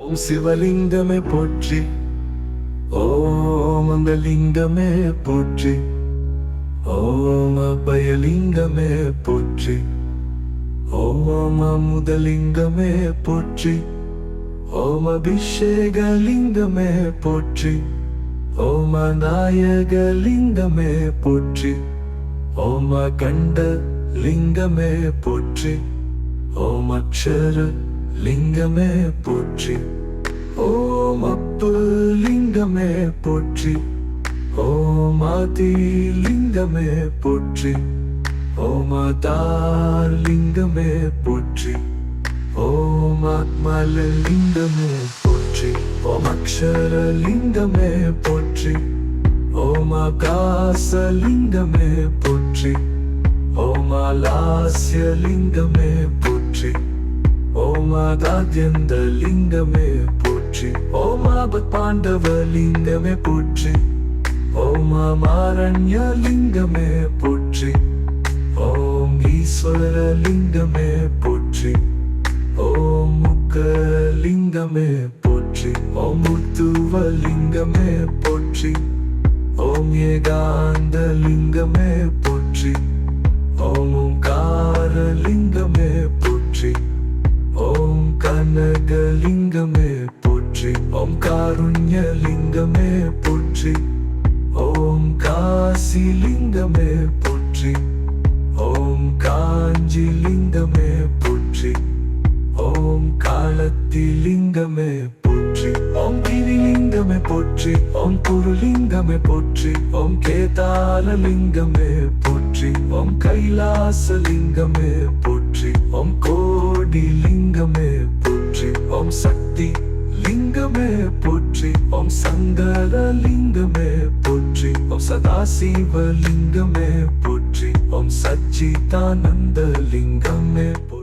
ஓம் சிவலிங்கமே போற்றி, ஓம் மந்தலிங்கமே போற்றி, ஓம் அபயலிங்கமே போற்றி, ஓம் அமுதலிங்கமே போற்றி, ஓம் அபிஷேகலிங்கமே போற்றி, ஓம் நாயகலிங்கமே போற்றி, ஓம் கண்ட லிங்கமே போற்றி, ஓம் அக்ஷர லிங்கமே போற்றி, ஓம் அப்பு லிங்கமே போற்றி, ஓம் ஆதி லிங்கமே போற்றி, ஓம் ஆதார் லிங்கமே போற்றி, ஓம் ஆத்மல லிங்கமே போற்றி, ஓம் அக்ஷர லிங்கமே போற்றி, ஓம் ஆகாச லிங்கமே போற்றி, ஓம் ஆலாஸ்ய லிங்கமே போற்றி, ஓம் ஆதாத்யந்த லிங்கமே போற்றி, ஓம் ஆபத் பாண்டவ லிங்கமே போற்றி, ஓம் ஆரண்ய லிங்கமே போற்றி, ஓம் ஈஸ்வர லிங்கமே போற்றி, ஓம் முக்க லிங்கமே போற்றி, ஓம் முத்துவ லிங்கமே போற்றி, ஓம் ஏகாந்த லிங்கமே போற்றி, ஓம் ஓங்கார லிங்கமே போற்றி, ஓம் கனகலிங்கமே போற்றி, ஓம் காருண்ய லிங்கமே போற்றி, ஓம் காசி லிங்கமே போற்றி, ஓம் காஞ்சி லிங்கமே போற்றி, ஓம் காலத்தி லிங்கமே போற்றி, ஓம் கிரிலிங்கமே போற்றி, ஓம் குருலிங்கமே போற்றி, ஓம் கேதார லிங்கமே போற்றி, ஓம் கைலாச லிங்கமே போற்றி, ஓம் கோடி லிங்கமே போற்றி, ஓம் சக்தி லிங்கமே போற்றி, ஓம் சங்கர லிங்கமே போற்றி, ஓம் சதாசிவ லிங்கமே போற்றி, ஓம் சச்சிதானந்த லிங்கமே போற்றி.